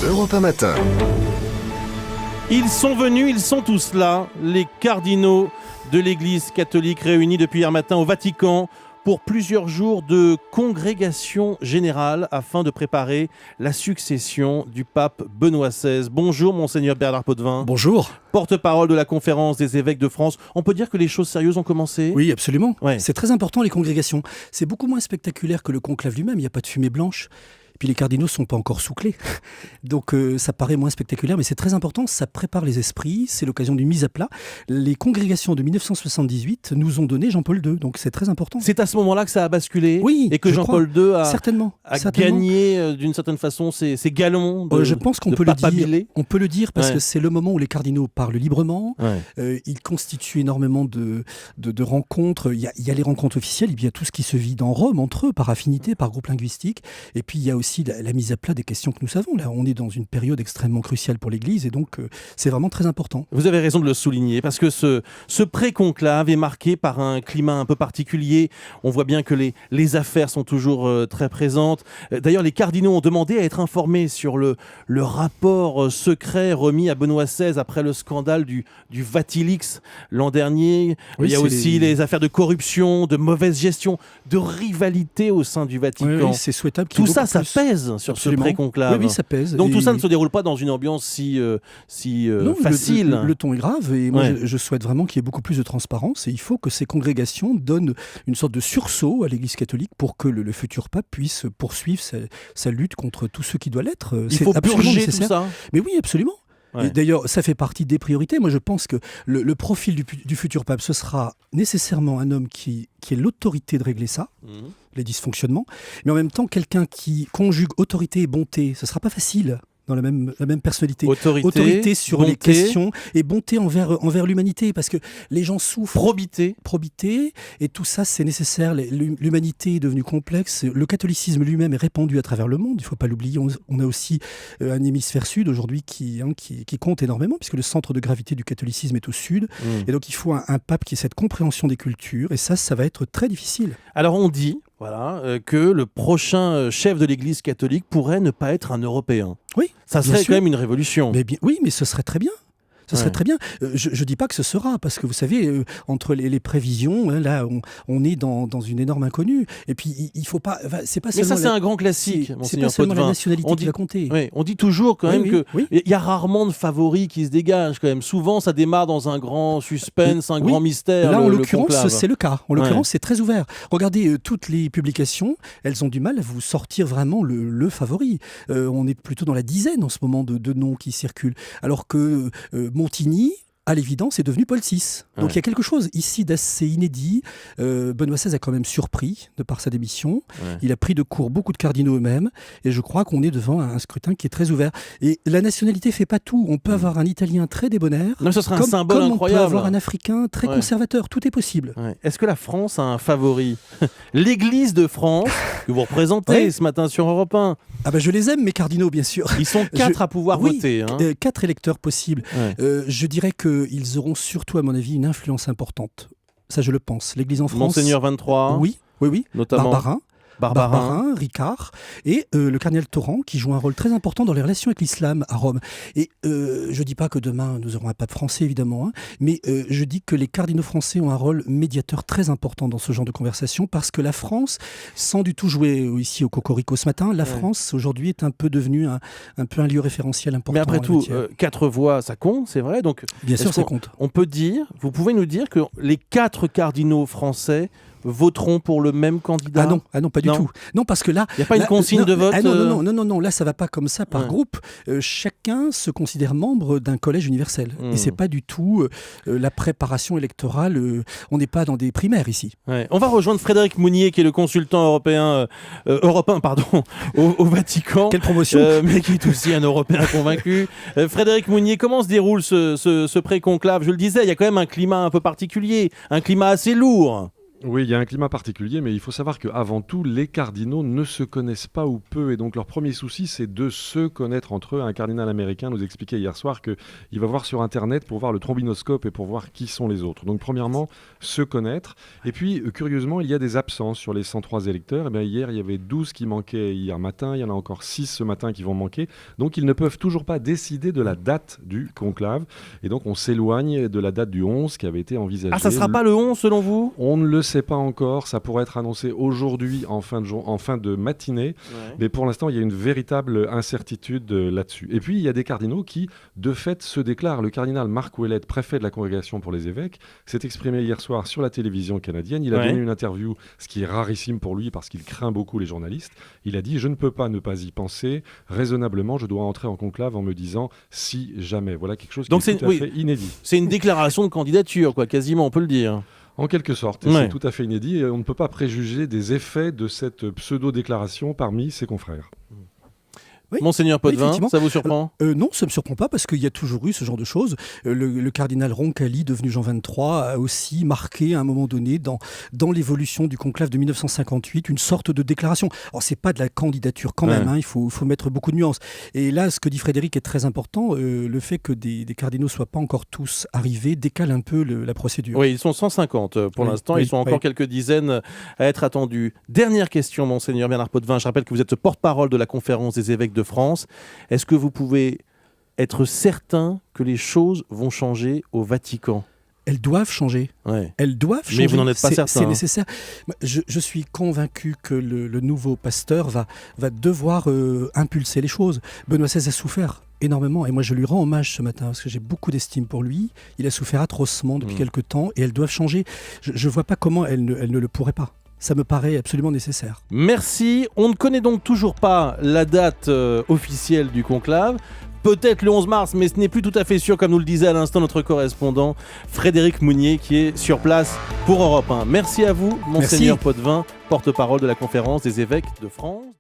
Europe 1 Matin. Ils sont venus, ils sont tous là, les cardinaux de l'Église catholique réunis depuis hier matin au Vatican pour plusieurs jours de congrégation générale afin de préparer la succession du pape Benoît XVI. Bonjour Monseigneur Bernard Potvin. Bonjour. Porte-parole de la Conférence des évêques de France. On peut dire que les choses sérieuses ont commencé ? Oui, absolument. Ouais. C'est très important les congrégations. C'est beaucoup moins spectaculaire que le conclave lui-même, il n'y a pas de fumée blanche. Puis les cardinaux ne sont pas encore souclés, donc ça paraît moins spectaculaire, mais c'est très important, ça prépare les esprits, c'est l'occasion d'une mise à plat. Les congrégations de 1978 nous ont donné Jean-Paul II, donc c'est très important. C'est à ce moment-là que ça a basculé ? Oui, et que je Jean-Paul crois. II a Certainement. gagné d'une certaine façon ses galons de Je pense qu'on de peut le papabilé. dire. On peut le dire parce Ouais. que c'est le moment où les cardinaux parlent librement. Ouais. Ils constituent énormément de rencontres. Il y a les rencontres officielles, il y a tout ce qui se vit dans Rome entre eux, par affinité, par groupe linguistique. Et puis il y a aussi la mise à plat des questions que nous savons. Là, on est dans une période extrêmement cruciale pour l'Église et donc c'est vraiment très important. Vous avez raison de le souligner, parce que ce pré-conclave est marqué par un climat un peu particulier. On voit bien que les affaires sont toujours très présentes. D'ailleurs, les cardinaux ont demandé à être informés sur le rapport secret remis à Benoît XVI après le scandale du Vatilix l'an dernier. Oui, il y a c'est aussi les affaires de corruption, de mauvaise gestion, de rivalité au sein du Vatican. Oui, c'est souhaitable. qu'il y Tout ait ça, beaucoup ça plus. pèse sur Absolument. ce pré-conclave. Oui, ça pèse. Donc Et- tout ça ne se déroule pas dans une ambiance si Non, facile. Le ton est grave et moi Ouais. je souhaite vraiment qu'il y ait beaucoup plus de transparence et il faut que ces congrégations donnent une sorte de sursaut à l'Église catholique pour que le futur pape puisse poursuivre sa lutte contre tous ceux qui doivent l'être. Il C'est faut absolument purger tout nécessaire. ça. Mais oui, absolument. Ouais. Et d'ailleurs, ça fait partie des priorités. Moi, je pense que le profil du futur pape, ce sera nécessairement un homme qui ait l'autorité de régler ça, Mhm. les dysfonctionnements, mais en même temps, quelqu'un qui conjugue autorité et bonté. Ce ne sera pas facile dans la même personnalité. Autorité sur bonté, les questions et bonté envers l'humanité, parce que les gens souffrent. Probité, et tout ça c'est nécessaire. L'humanité est devenue complexe, le catholicisme lui-même est répandu à travers le monde, il ne faut pas l'oublier. On a aussi un hémisphère sud aujourd'hui qui compte énormément, puisque le centre de gravité du catholicisme est au sud, Mhm. et donc il faut un pape qui ait cette compréhension des cultures, et ça va être très difficile. Alors on dit que le prochain chef de l'Église catholique pourrait ne pas être un Européen. Oui, Ça bien serait sûr. quand même une révolution. Oui, mais ce serait très bien. Ce serait Ouais. très bien. Je ne dis pas que ce sera, parce que vous savez, entre les prévisions, hein, là, on est dans une énorme inconnue. Et puis, il faut pas. Enfin, c'est pas Mais seulement ça, c'est un grand classique, c'est Monseigneur pas seulement la Potvin. nationalité On qui dit- va compter. Oui, on dit toujours quand même Oui, que oui. il y a rarement de favoris qui se dégagent quand même. Souvent, ça démarre dans un grand suspense, un Oui. grand mystère. Là, en le l'occurrence, conclave. c'est le cas. En Ouais. l'occurrence, c'est très ouvert. Regardez, toutes les publications, elles ont du mal à vous sortir vraiment le favori. On est plutôt dans la dizaine en ce moment de noms qui circulent. Alors que Montigny, à l'évidence, est devenu Paul VI. Donc Ouais. il y a quelque chose ici d'assez inédit. Benoît XVI a quand même surpris de par sa démission. Ouais. Il a pris de court beaucoup de cardinaux eux-mêmes. Et je crois qu'on est devant un scrutin qui est très ouvert. Et la nationalité fait pas tout. On peut avoir un Italien très débonnaire. Non, ce serait un Comme symbole on peut incroyable. avoir un Africain très Ouais. conservateur. Tout est possible. Ouais. Est-ce que la France a un favori ? L'Église de France, que vous représentez Ouais. ce matin sur Europe 1, Ah ben je les aime, mes cardinaux, bien sûr. ils sont 4 à pouvoir Oui, voter. Hein. 4 électeurs possibles. Ouais. Je dirais qu'ils auront surtout, à mon avis, une influence importante. Ça, je le pense. L'Église en France. Monseigneur 23, Oui. notamment Barbarin, Ricard et le cardinal Torrent qui joue un rôle très important dans les relations avec l'islam à Rome. Et je ne dis pas que demain nous aurons un pape français évidemment, hein, mais je dis que les cardinaux français ont un rôle médiateur très important dans ce genre de conversation parce que la France, sans du tout jouer ici au Cocorico ce matin, la France aujourd'hui est un peu devenue un peu un lieu référentiel important. Mais après en la tout, matière. 4 voix, ça compte, c'est vrai. Donc, Bien sûr, est-ce ça qu'on- compte. on peut dire, vous pouvez nous dire que les 4 cardinaux français voteront pour le même candidat ? Ah non, pas du Non. tout. Non, parce que là... Il n'y a pas une là, consigne non, de vote non, là ça va pas comme ça par Ouais. groupe. Chacun se considère membre d'un collège universel. Et c'est pas du tout la préparation électorale. On n'est pas dans des primaires ici. Ouais. On va rejoindre Frédéric Mounier, qui est le consultant européen au Vatican. Quelle promotion Mais qui est aussi un Européen convaincu. Frédéric Mounier, comment se déroule ce pré-conclave ? Je le disais, il y a quand même un climat un peu particulier, un climat assez lourd. Oui, il y a un climat particulier, mais il faut savoir qu'avant tout, les cardinaux ne se connaissent pas ou peu. Et donc, leur premier souci, c'est de se connaître entre eux. Un cardinal américain nous expliquait hier soir qu'il va voir sur Internet pour voir le trombinoscope et pour voir qui sont les autres. Donc, premièrement, se connaître. Et puis, curieusement, il y a des absences sur les 103 électeurs. Et bien, hier, il y avait 12 qui manquaient hier matin. Il y en a encore 6 ce matin qui vont manquer. Donc, ils ne peuvent toujours pas décider de la date du conclave. Et donc, on s'éloigne de la date du 11 qui avait été envisagée. Ah, ça sera pas le 11 selon vous? On ne le sait pas encore, ça pourrait être annoncé aujourd'hui en fin de matinée, mais pour l'instant il y a une véritable incertitude là-dessus. Et puis il y a des cardinaux qui de fait se déclarent. Le cardinal Marc Ouellet, préfet de la Congrégation pour les évêques, s'est exprimé hier soir sur la télévision canadienne. Il a donné une interview, ce qui est rarissime pour lui parce qu'il craint beaucoup les journalistes. Il a dit: je ne peux pas ne pas y penser, raisonnablement je dois entrer en conclave en me disant si jamais. Voilà quelque chose qui est tout à fait inédit. C'est une déclaration de candidature, quoi, quasiment, on peut le dire. En quelque sorte, c'est tout à fait inédit et on ne peut pas préjuger des effets de cette pseudo-déclaration parmi ses confrères. Oui. Monseigneur Potvin, ça vous surprend? Non, ça ne me surprend pas parce qu'il y a toujours eu ce genre de choses. Le cardinal Roncalli, devenu Jean XXIII, a aussi marqué à un moment donné dans l'évolution du conclave de 1958 une sorte de déclaration. Alors c'est pas de la candidature quand même, il faut mettre beaucoup de nuances. Et là, ce que dit Frédéric est très important, le fait que des cardinaux ne soient pas encore tous arrivés décale un peu la procédure. Oui, ils sont 150 pour l'instant, ils sont encore quelques dizaines à être attendus. Dernière question, Monseigneur Bernard Potvin, je rappelle que vous êtes porte-parole de la Conférence des évêques de France. Est-ce que vous pouvez être certain que les choses vont changer au Vatican? Elles doivent changer. Elles doivent changer. Mais vous n'en êtes pas certain. C'est nécessaire. Je suis convaincu que le nouveau pasteur va devoir impulser les choses. Benoît XVI a souffert énormément et moi je lui rends hommage ce matin parce que j'ai beaucoup d'estime pour lui. Il a souffert atrocement depuis quelque temps et elles doivent changer. Je ne vois pas comment elles ne le pourraient pas. Ça me paraît absolument nécessaire. Merci. On ne connaît donc toujours pas la date officielle du conclave. Peut-être le 11 mars, mais ce n'est plus tout à fait sûr, comme nous le disait à l'instant notre correspondant Frédéric Mounier, qui est sur place pour Europe 1. Merci à vous, Monseigneur Potvin, porte-parole de la Conférence des évêques de France.